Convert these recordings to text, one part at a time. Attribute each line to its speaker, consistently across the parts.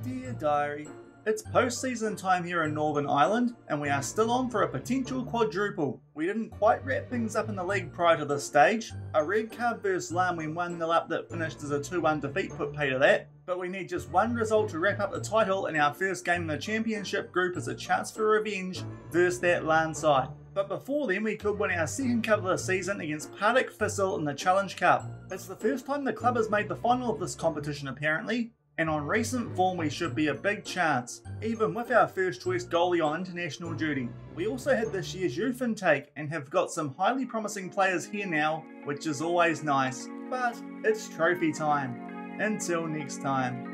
Speaker 1: Dear Diary, it's post-season time here in Northern Ireland and we are still on for a potential quadruple. We didn't quite wrap things up in the league prior to this stage. A red card versus Larne when 1-0 up that finished as a 2-1 defeat put pay to that, but we need just one result to wrap up the title, and our first game in the Championship group is a chance for revenge versus that Larne side. But before then, we could win our second cup of the season against Partick Thistle in the Challenge Cup. It's the first time the club has made the final of this competition apparently, and on recent form we should be a big chance, even with our first choice goalie on international duty. We also had this year's youth intake and have got some highly promising players here now, which is always nice. But it's trophy time. Until next time.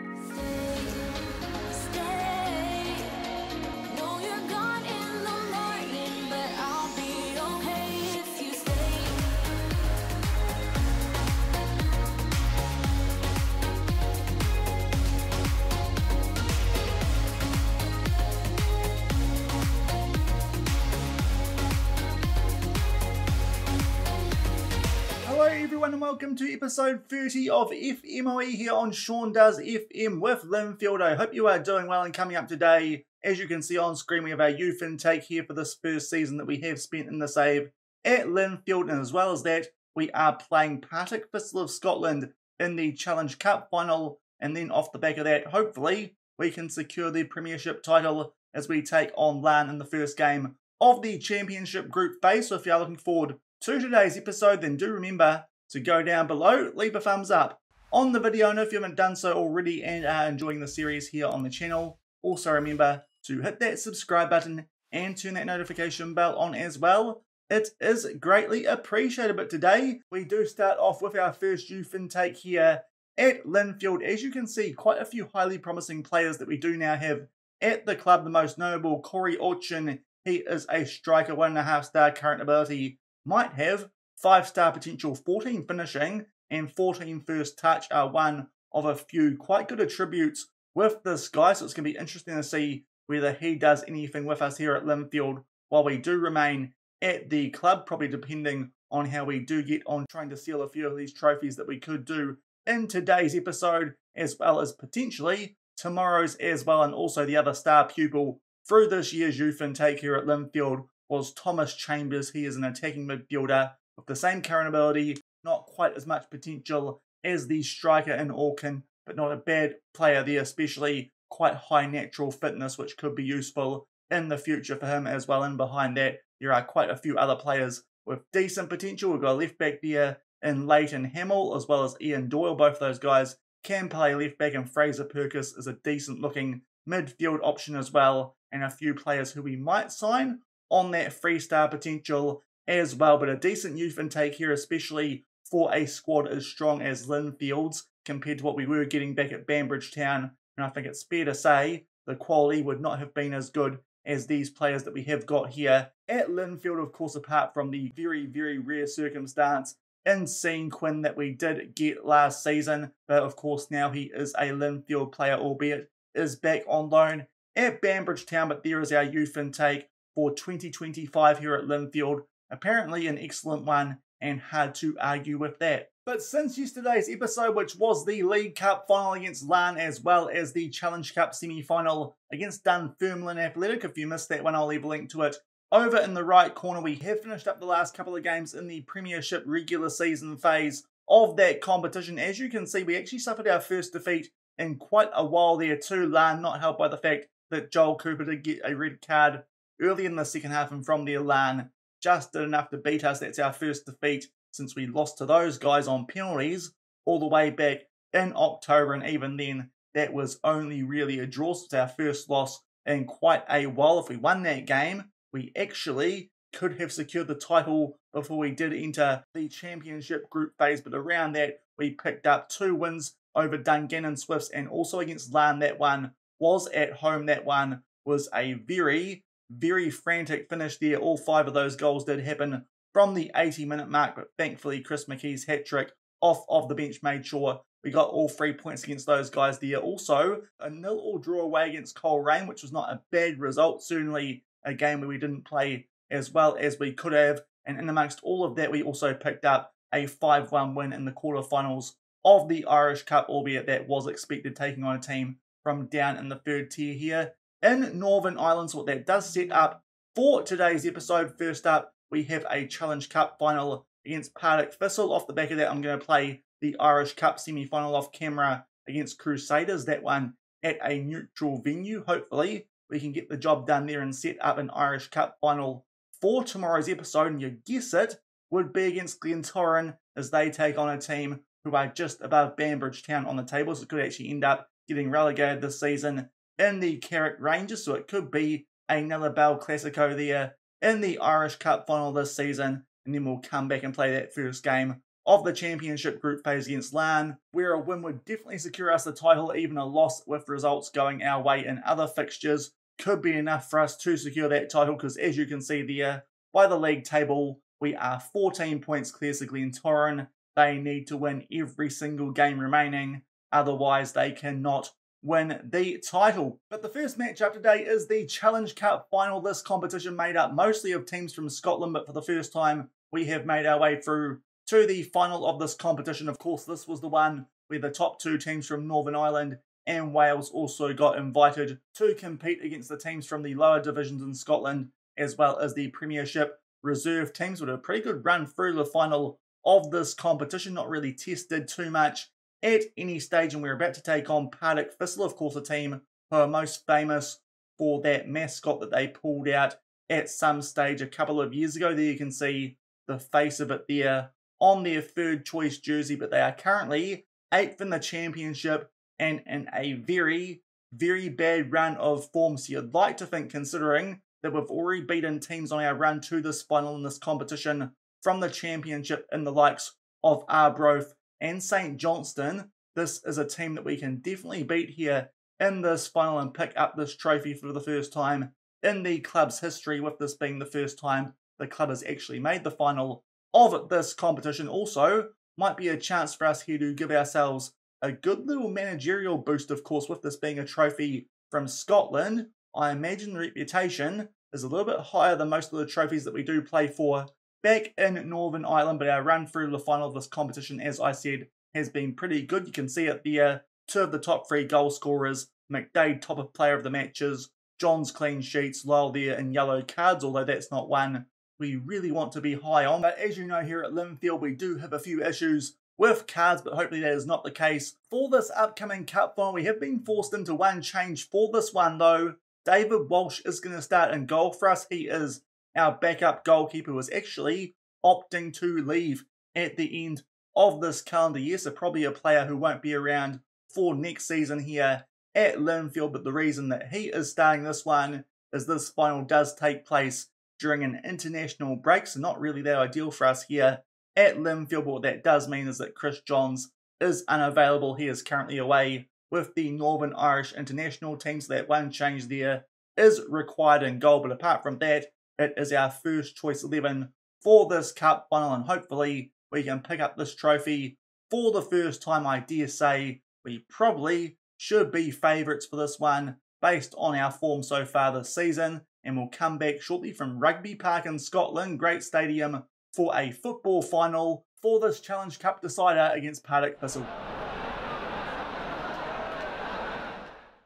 Speaker 1: Hello everyone and welcome to episode 30 of FMOE here on Shaun Does FM with Linfield. I hope you are doing well, and coming up today, as you can see on screen, we have our youth intake here for this first season that we have spent in the save at Linfield, and as well as that, we are playing Partick Thistle of Scotland in the Challenge Cup final, and then off the back of that, hopefully, we can secure the Premiership title as we take on Larne in the first game of the Championship group phase. So if you are looking forward to today's episode, then do remember to go down below, leave a thumbs up on the video, and if you haven't done so already and are enjoying the series here on the channel, also remember to hit that subscribe button and turn that notification bell on as well. It is greatly appreciated. But today we do start off with our first youth intake here at Linfield. As you can see, quite a few highly promising players that we do now have at the club. The most notable, Corey Orchin. He is a striker, 1.5-star current ability. Might have 5-star potential. 14 finishing and 14 first touch are one of a few quite good attributes with this guy, so it's going to be interesting to see whether he does anything with us here at Linfield while we do remain at the club, probably depending on how we do get on trying to seal a few of these trophies that we could do in today's episode, as well as potentially tomorrow's as well. And also the other star pupil through this year's youth intake here at Linfield was Thomas Chambers. He is an attacking midfielder with the same current ability, not quite as much potential as the striker in Orkin, but not a bad player there, especially quite high natural fitness, which could be useful in the future for him as well. And behind that, there are quite a few other players with decent potential. We've got a left back there in Leighton Hamill, as well as Ian Doyle. Both of those guys can play left back, and Fraser Purkis is a decent looking midfield option as well, and a few players who we might sign on that 3-star potential as well. But a decent youth intake here, especially for a squad as strong as Linfield's compared to what we were getting back at Banbridge Town. And I think it's fair to say the quality would not have been as good as these players that we have got here at Linfield, of course, apart from the very, very rare circumstance in Sean Quinn that we did get last season. But of course now he is a Linfield player, albeit is back on loan at Banbridge Town. But there is our youth intake for 2025 here at Linfield. Apparently an excellent one, and hard to argue with that. But since yesterday's episode, which was the League Cup final against Larne, as well as the Challenge Cup semi-final against Dunfermline Athletic, if you missed that one, I'll leave a link to it over in the right corner. We have finished up the last couple of games in the Premiership regular season phase of that competition. As you can see, we actually suffered our first defeat in quite a while there too. Larne, not helped by the fact that Joel Cooper did get a red card early in the second half, and from there Larne just did enough to beat us. That's our first defeat since we lost to those guys on penalties all the way back in October, and even then that was only really a draw. So it's our first loss in quite a while. If we won that game, we actually could have secured the title before we did enter the Championship group phase. But around that, we picked up 2 wins over Dungannon Swifts, and also against Larne. That one was at home. That one was a very, very frantic finish there. All 5 of those goals did happen from the 80-minute mark, but thankfully Chris McKee's hat-trick off of the bench made sure we got all 3 points against those guys there. Also, a 0-0 draw away against Coleraine, which was not a bad result. Certainly a game where we didn't play as well as we could have. And in amongst all of that, we also picked up a 5-1 win in the quarterfinals of the Irish Cup, albeit that was expected, taking on a team from down in the third tier here in Northern Ireland. So what that does set up for today's episode, first up, we have a Challenge Cup final against Partick Thistle. Off the back of that, I'm going to play the Irish Cup semi-final off camera against Crusaders, that one at a neutral venue. Hopefully, we can get the job done there and set up an Irish Cup final for tomorrow's episode, and you guess it, would be against Glentoran as they take on a team who are just above Banbridge Town on the table, so it could actually end up getting relegated this season in the Carrick Rangers, so it could be another Bell Classico there in the Irish Cup final this season, and then we'll come back and play that first game of the Championship group phase against Larne, where a win would definitely secure us the title. Even a loss with results going our way in other fixtures could be enough for us to secure that title, because as you can see there, by the league table, we are 14 points clear to Glentoran. They need to win every single game remaining, otherwise they cannot win the title. But the first matchup today is the Challenge Cup final. This competition made up mostly of teams from Scotland, but for the first time we have made our way through to the final of this competition. Of course, this was the one where the top two teams from Northern Ireland and Wales also got invited to compete against the teams from the lower divisions in Scotland, as well as the Premiership reserve teams, with a pretty good run through the final of this competition. Not really tested too much at any stage, and we're about to take on Partick Thistle, of course a team who are most famous for that mascot that they pulled out at some stage a couple of years ago. There you can see the face of it there on their third choice jersey, but they are currently 8th in the Championship and in a very, very bad run of form. So you'd like to think, considering that we've already beaten teams on our run to this final in this competition from the Championship in the likes of Arbroath and St Johnston, this is a team that we can definitely beat here in this final and pick up this trophy for the first time in the club's history, with this being the first time the club has actually made the final of this competition. Also, might be a chance for us here to give ourselves a good little managerial boost, of course, with this being a trophy from Scotland. I imagine the reputation is a little bit higher than most of the trophies that we do play for back in Northern Ireland, but our run through the final of this competition, as I said, has been pretty good. You can see it there, two of the top three goal scorers, McDade top of player of the matches, John's clean sheets, Lyle there in yellow cards, although that's not one we really want to be high on. But as you know, here at Linfield, we do have a few issues with cards, but hopefully that is not the case for this upcoming cup final. We have been forced into one change for this one, though. David Walsh is going to start in goal for us. He is our backup goalkeeper, who is actually opting to leave at the end of this calendar year, so probably a player who won't be around for next season here at Linfield. But the reason that he is starting this one is this final does take place during an international break, so not really that ideal for us here at Linfield. But what that does mean is that Chris Johns is unavailable. He is currently away with the Northern Irish international team, so that one change there is required in goal. But apart from that, it is our first choice 11 for this cup final, and hopefully we can pick up this trophy for the first time. I dare say we probably should be favourites for this one based on our form so far this season. And we'll come back shortly from Rugby Park in Scotland, great stadium, for a football final for this Challenge Cup decider against Partick Thistle.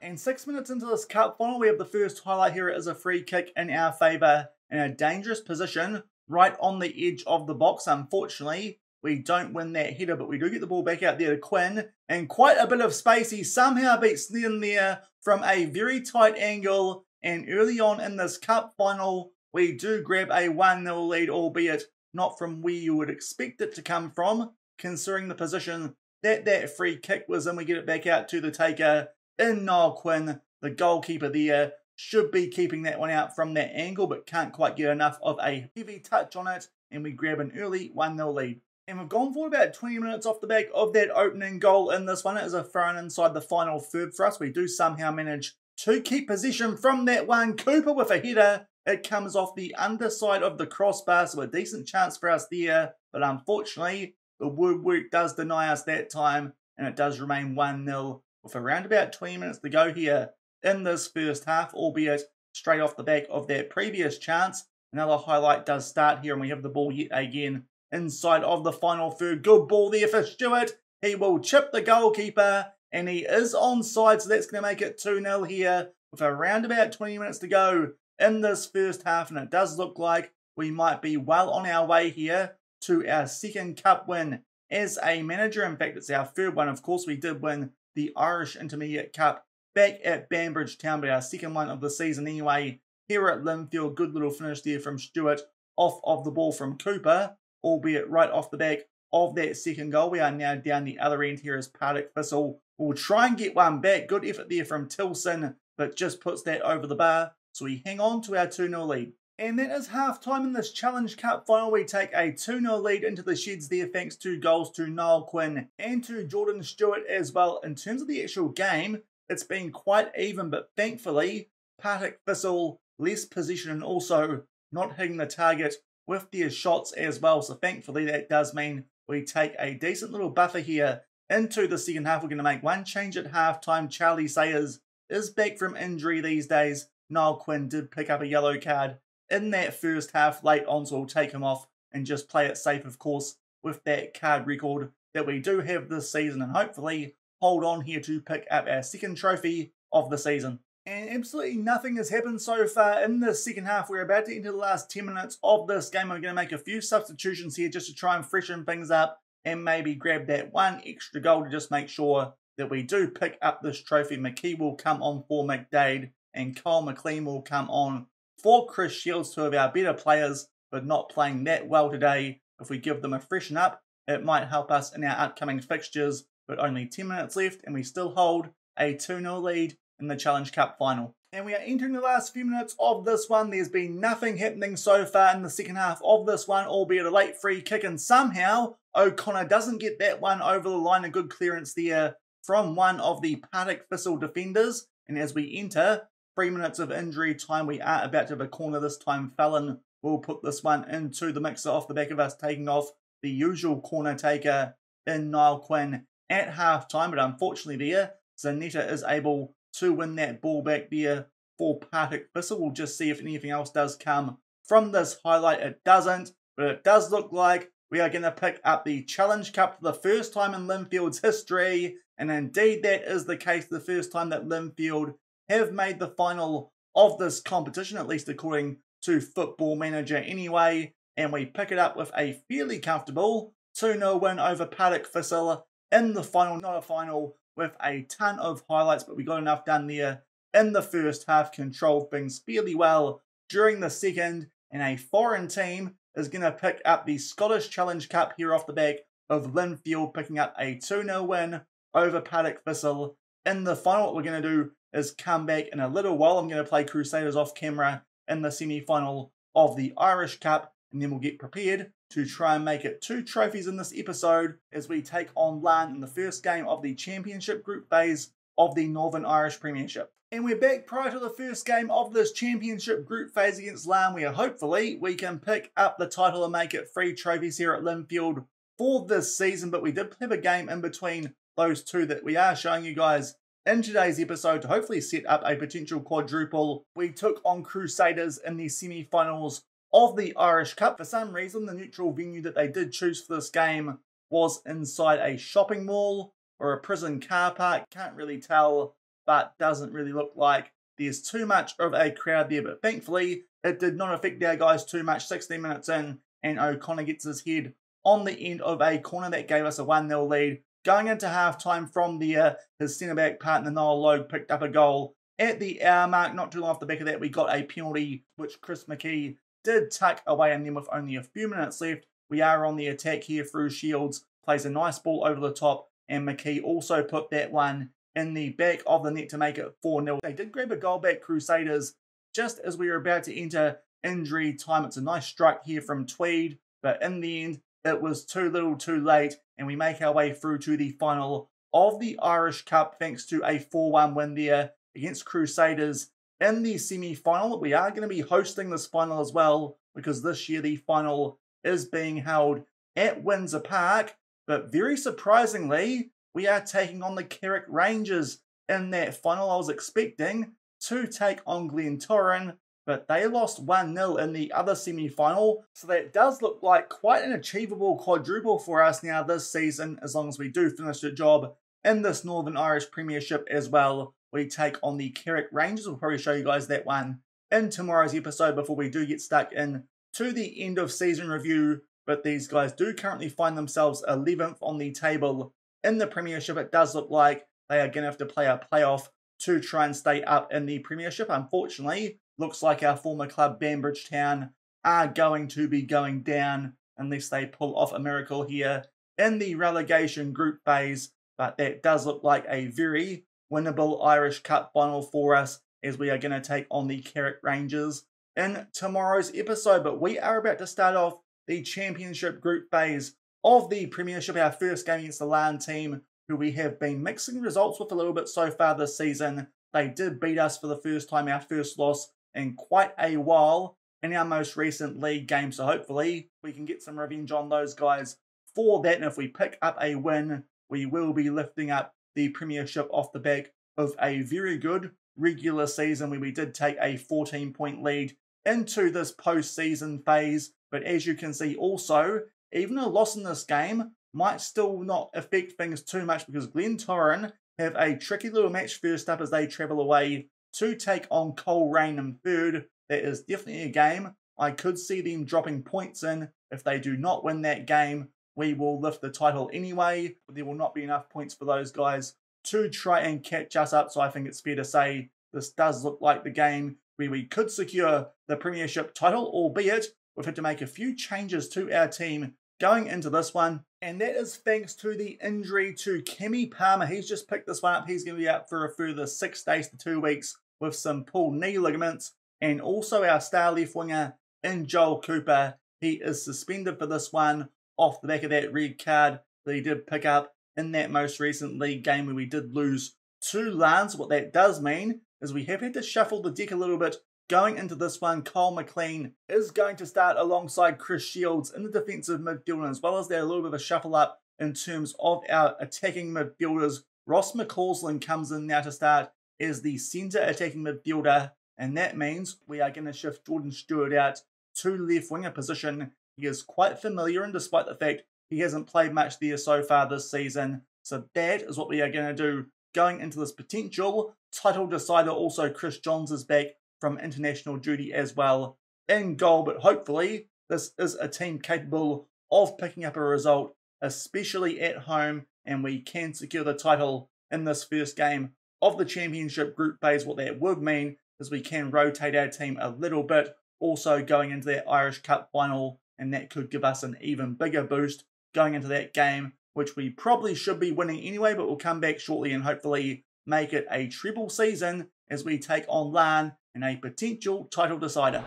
Speaker 1: And 6 minutes into this cup final, we have the first highlight here. It is a free kick in our favour in a dangerous position right on the edge of the box. Unfortunately, we don't win that header, but we do get the ball back out there to Quinn. And quite a bit of space. He somehow beats Sneddon there from a very tight angle. And early on in this cup final, we do grab a 1-0 lead, albeit not from where you would expect it to come from, considering the position that that free kick was in. We get it back out to the taker in Niall Quinn. The goalkeeper there should be keeping that one out from that angle, but can't quite get enough of a heavy touch on it, and we grab an early 1-0 lead. And we've gone for about 20 minutes off the back of that opening goal in this one. It is a throw-in inside the final third for us. We do somehow manage to keep possession from that one. Cooper with a header. It comes off the underside of the crossbar, so a decent chance for us there. But unfortunately, the woodwork does deny us that time, and it does remain 1-0 with around about 20 minutes to go here in this first half, albeit straight off the back of that previous chance. Another highlight does start here, and we have the ball yet again inside of the final third. Good ball there for Stewart. He will chip the goalkeeper, and he is onside, so that's going to make it 2-0 here with around about 20 minutes to go in this first half, and it does look like we might be well on our way here to our second cup win as a manager. In fact, it's our third one. Of course, we did win the Irish Intermediate Cup back at Banbridge Town, but our second one of the season anyway here at Linfield. Good little finish there from Stewart off of the ball from Cooper, albeit right off the back of that second goal. We are now down the other end here as Partick Thistle will try and get one back. Good effort there from Tilson, but just puts that over the bar. So we hang on to our 2-0 lead. And that is half-time in this Challenge Cup final. We take a 2-0 lead into the sheds there thanks to goals to Niall Quinn and to Jordan Stewart as well. In terms of the actual game, it's been quite even, but thankfully, Partick Thistle, less possession and also not hitting the target with their shots as well. So thankfully, that does mean we take a decent little buffer here into the second half. We're going to make one change at half-time. Charlie Sayers is back from injury these days. Niall Quinn did pick up a yellow card in that first half late on, so we'll take him off and just play it safe, of course, with that card record that we do have this season, and hopefully hold on here to pick up our second trophy of the season. And absolutely nothing has happened so far in the second half. We're about to enter the last 10 minutes of this game. I'm going to make a few substitutions here just to try and freshen things up and maybe grab that one extra goal to just make sure that we do pick up this trophy. McKee will come on for McDade and Cole McLean will come on for Chris Shields, two of our better players, but not playing that well today. If we give them a freshen up, it might help us in our upcoming fixtures, but only 10 minutes left and we still hold a 2-0 lead in the Challenge Cup final. And we are entering the last few minutes of this one. There's been nothing happening so far in the second half of this one, albeit a late free kick, and somehow O'Connor doesn't get that one over the line. A good clearance there from one of the Partick Thistle defenders. And as we enter 3 minutes of injury time, we are about to have a corner this time. Fallon will put this one into the mixer off the back of us taking off the usual corner taker in Niall Quinn at half time, but unfortunately there, Zanetta is able to win that ball back there for Partick Thistle. We'll just see if anything else does come from this highlight. It doesn't, but it does look like we are going to pick up the Challenge Cup for the first time in Linfield's history, and indeed that is the case, the first time that Linfield have made the final of this competition, at least according to Football Manager anyway, and we pick it up with a fairly comfortable 2-0 win over Partick Thistle in the final. Not a final with a ton of highlights, but we got enough done there in the first half, controlled things fairly well during the second, and a foreign team is going to pick up the Scottish Challenge Cup here off the back of Linfield picking up a 2-0 win over Partick Thistle in the final. What we're going to do is come back in a little while. I'm going to play Crusaders off camera in the semi-final of the Irish Cup, and then we'll get prepared to try and make it 2 trophies in this episode as we take on Larne in the first game of the Championship group phase of the Northern Irish Premiership. And we're back prior to the first game of this Championship group phase against Larne, where hopefully we can pick up the title and make it 3 trophies here at Linfield for this season. But we did have a game in between those two that we are showing you guys in today's episode to hopefully set up a potential quadruple. We took on Crusaders in the semi-finals of the Irish Cup. For some reason, the neutral venue that they did choose for this game was inside a shopping mall or a prison car park. Can't really tell, but doesn't really look like there's too much of a crowd there. But thankfully, it did not affect our guys too much. 16 minutes in, and O'Connor gets his head on the end of a corner that gave us a 1-0 lead. Going into half-time from there, his centre-back partner Noel Logue picked up a goal at the hour mark. Not too long off the back of that, we got a penalty, which Chris McKee did tuck away, and then with only a few minutes left, we are on the attack here through Shields. Plays a nice ball over the top, and McKee also put that one in the back of the net to make it 4-0. They did grab a goal back, Crusaders, just as we were about to enter injury time. It's a nice strike here from Tweed, but in the end, it was too little too late, and we make our way through to the final of the Irish Cup thanks to a 4-1 win there against Crusaders in the semi-final. We are going to be hosting this final as well, because this year the final is being held at Windsor Park, but very surprisingly, we are taking on the Carrick Rangers in that final. I was expecting to take on Glentoran, but they lost 1-0 in the other semi-final, so that does look like quite an achievable quadruple for us now this season, as long as we do finish the job in this Northern Irish Premiership as well. We take on the Carrick Rangers. We'll probably show you guys that one in tomorrow's episode before we do get stuck in to the end of season review. But these guys do currently find themselves 11th on the table in the Premiership. It does look like they are going to have to play a playoff to try and stay up in the Premiership. Unfortunately, looks like our former club Banbridge Town are going to be going down unless they pull off a miracle here in the relegation group phase. But that does look like a very winnable Irish Cup final for us, as we are going to take on the Carrick Rangers in tomorrow's episode. But we are about to start off the Championship group phase of the Premiership, our first game against the Larne team, who we have been mixing results with a little bit so far this season. They did beat us for the first time, our first loss in quite a while in our most recent league game. So hopefully we can get some revenge on those guys for that. And if we pick up a win, we will be lifting up the Premiership off the back of a very good regular season where we did take a 14-point lead into this post-season phase. But as you can see also, even a loss in this game might still not affect things too much, because Glentoran have a tricky little match first up as they travel away to take on Coleraine in third. That is definitely a game I could see them dropping points in. If they do not win that game, we will lift the title anyway, but there will not be enough points for those guys to try and catch us up. So I think it's fair to say this does look like the game where we could secure the Premiership title, albeit we've had to make a few changes to our team going into this one. And that is thanks to the injury to Kemi Palmer. He's just picked this one up. He's going to be out for a further 6 days to 2 weeks with some pulled knee ligaments. And also our star left winger in Joel Cooper. He is suspended for this one off the back of that red card that he did pick up in that most recent league game where we did lose to Larne. So what that does mean is we have had to shuffle the deck a little bit going into this one. Cole McLean is going to start alongside Chris Shields in the defensive midfield, and as well as that, a little bit of a shuffle up in terms of our attacking midfielders. Ross McCausland comes in now to start as the centre attacking midfielder, and that means we are going to shift Jordan Stewart out to left winger position. He is quite familiar, and despite the fact he hasn't played much there so far this season. So that is what we are going to do going into this potential title decider. Also, Chris Johns is back from international duty as well in goal. But hopefully this is a team capable of picking up a result, especially at home, and we can secure the title in this first game of the Championship group phase. What that would mean is we can rotate our team a little bit, also going into that Irish Cup final, and that could give us an even bigger boost going into that game, which we probably should be winning anyway, but we'll come back shortly and hopefully make it a treble season as we take on Larne in a potential title decider.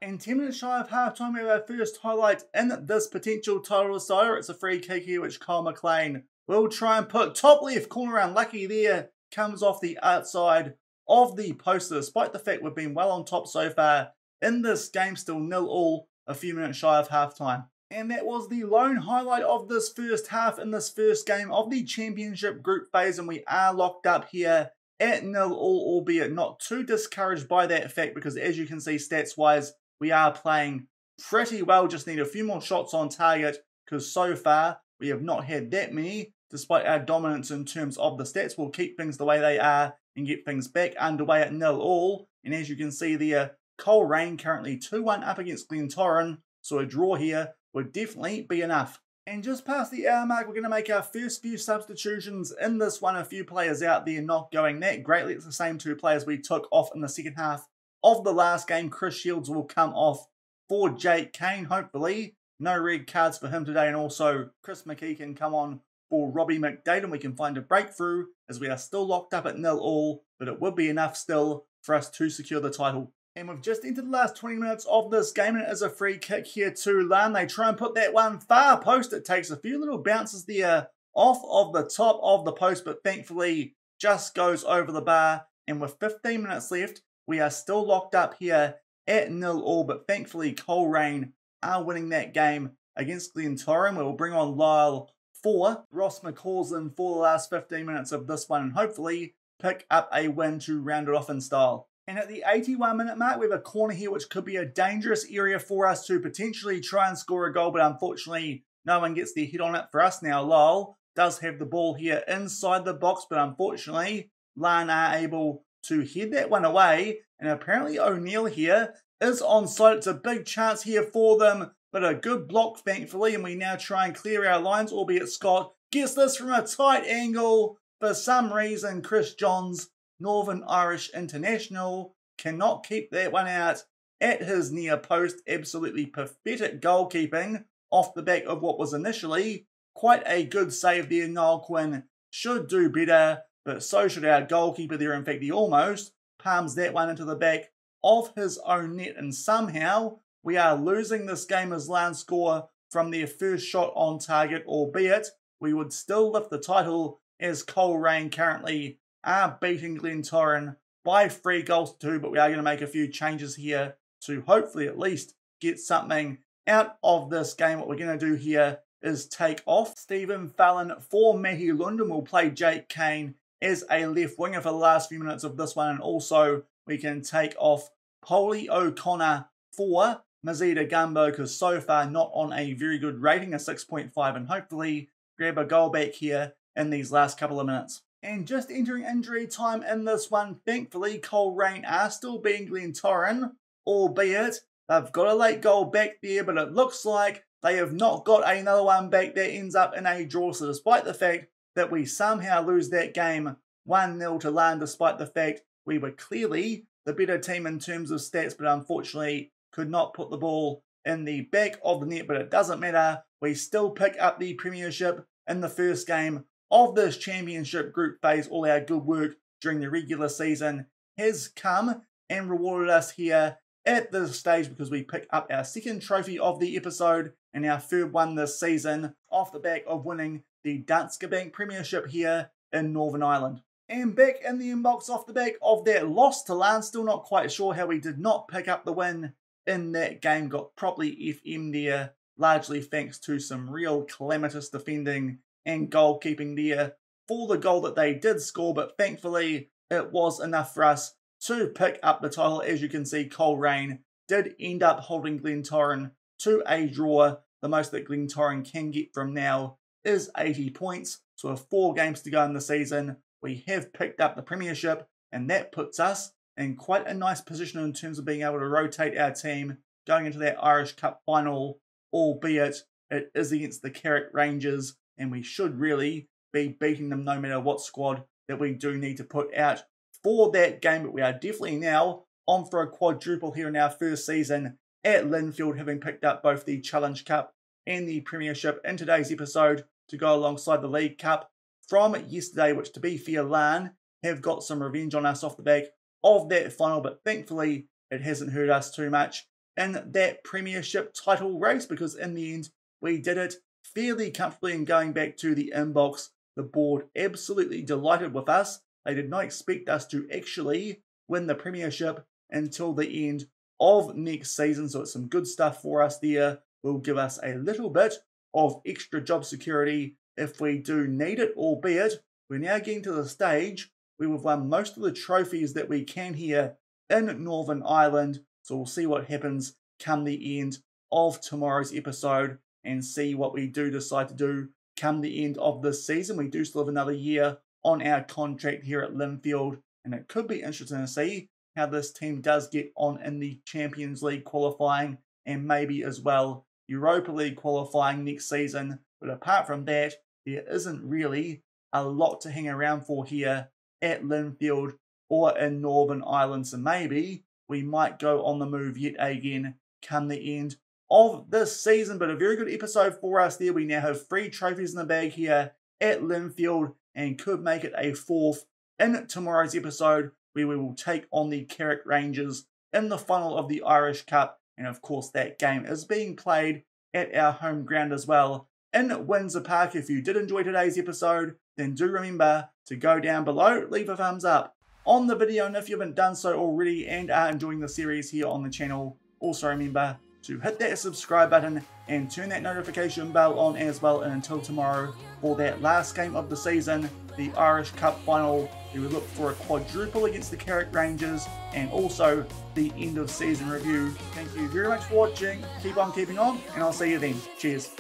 Speaker 1: And 10 minutes shy of halftime, we have our first highlight in this potential title decider. It's a free kick here, which Cole McLean will try and put top left corner unlucky there. Comes off the outside of the poster, despite the fact we've been well on top so far in this game. Still 0-0, a few minutes shy of halftime. And that was the lone highlight of this first half in this first game of the Championship group phase, and we are locked up here at 0-0, albeit not too discouraged by that fact, because as you can see stats wise, we are playing pretty well. Just need a few more shots on target, because so far we have not had that many, despite our dominance in terms of the stats. We'll keep things the way they are and get things back underway at 0-0. And as you can see there, Coleraine currently 2-1 up against Glentoran, so a draw here would definitely be enough. And just past the hour mark, we're going to make our first few substitutions in this one. A few players out there not going that greatly. It's the same 2 players we took off in the second half of the last game. Chris Shields will come off for Jake Kane, hopefully. No red cards for him today. And also Chris McKee can come on for Robbie McDade, and we can find a breakthrough as we are still locked up at 0-0, but it would be enough still for us to secure the title. And we've just entered the last 20 minutes of this game, and it is a free kick here to Larne. They try and put that one far post. It takes a few little bounces there off of the top of the post, but thankfully just goes over the bar. And with 15 minutes left, we are still locked up here at 0-0, but thankfully Coleraine are winning that game against Glentoran. We will bring on Lyle for Ross McCausland for the last 15 minutes of this one, and hopefully pick up a win to round it off in style. And at the 81-minute mark, we have a corner here, which could be a dangerous area for us to potentially try and score a goal, but unfortunately No one gets their hit on it for us now. Lowell does have the ball here inside the box, but unfortunately, Larne are able to head that one away. And apparently O'Neill here is onside. It's a big chance here for them, but a good block, thankfully. And we now try and clear our lines, albeit Scott gets this from a tight angle. For some reason, Chris Johns, Northern Irish international, cannot keep that one out at his near post. Absolutely pathetic goalkeeping off the back of what was initially quite a good save there. Niall Quinn should do better, but so should our goalkeeper there. In fact, he almost palms that one into the back of his own net, and somehow we are losing this game as Larne score from their first shot on target, albeit we would still lift the title as Coleraine currently are beating Glentoran by 3 goals to 2, but we are going to make a few changes here to hopefully at least get something out of this game. What we're going to do here is take off Stephen Fallon for Matty London. We'll play Jake Kane as a left winger for the last few minutes of this one, and also we can take off Polly O'Connor for Mazida Gumbo, because so far not on a very good rating, a 6.5, and hopefully grab a goal back here in these last couple of minutes. And just entering injury time in this one, thankfully Coleraine are still beating Glentoran, albeit they've got a late goal back there, but it looks like they have not got another one back that ends up in a draw. So despite the fact that we somehow lose that game 1-0 to Larne, despite the fact we were clearly the better team in terms of stats, but unfortunately could not put the ball in the back of the net. But it doesn't matter. We still pick up the Premiership in the first game of this championship group phase. All our good work during the regular season has come and rewarded us here at this stage, because we pick up our second trophy of the episode and our third one this season off the back of winning the Danske Bank Premiership here in Northern Ireland. And back in the inbox off the back of that loss to Larne, still not quite sure how we did not pick up the win in that game. Got properly FM there, largely thanks to some real calamitous defending and goalkeeping there for the goal that they did score, but thankfully it was enough for us to pick up the title. As you can see, Coleraine did end up holding Glentoran to a draw. The most that Glentoran can get from now is 80 points. So with 4 games to go in the season, we have picked up the Premiership, and that puts us in quite a nice position in terms of being able to rotate our team going into that Irish Cup final, albeit it is against the Carrick Rangers, and we should really be beating them no matter what squad that we do need to put out for that game. But we are definitely now on for a quadruple here in our first season at Linfield, having picked up both the Challenge Cup and the Premiership in today's episode to go alongside the League Cup from yesterday, which, to be fair, Larne have got some revenge on us off the back of that final, but thankfully it hasn't hurt us too much in that Premiership title race, because in the end we did it fairly comfortably. And going back to the inbox, the board absolutely delighted with us. They did not expect us to actually win the Premiership until the end of next season, so it's some good stuff for us there. Will give us a little bit of extra job security if we do need it, albeit we're now getting to the stage where we've won most of the trophies that we can here in Northern Ireland. So we'll see what happens come the end of tomorrow's episode and see what we do decide to do come the end of this season. We do still have another year on our contract here at Linfield, and it could be interesting to see how this team does get on in the Champions League qualifying, and maybe as well Europa League qualifying next season. But apart from that, there isn't really a lot to hang around for here at Linfield or in Northern Ireland. So maybe we might go on the move yet again come the end of this season. But a very good episode for us there. We now have 3 trophies in the bag here at Linfield, and could make it a 4th in tomorrow's episode, where we will take on the Carrick Rangers in the final of the Irish Cup. And of course that game is being played at our home ground as well in Windsor Park. If you did enjoy today's episode, then do remember to go down below, leave a thumbs up on the video, and if you haven't done so already and are enjoying the series here on the channel, also remember to hit that subscribe button and turn that notification bell on as well. And until tomorrow for that last game of the season, the Irish Cup final, we will look for a quadruple against the Carrick Rangers and also the end of season review. Thank you very much for watching, keep on keeping on, and I'll see you then. Cheers.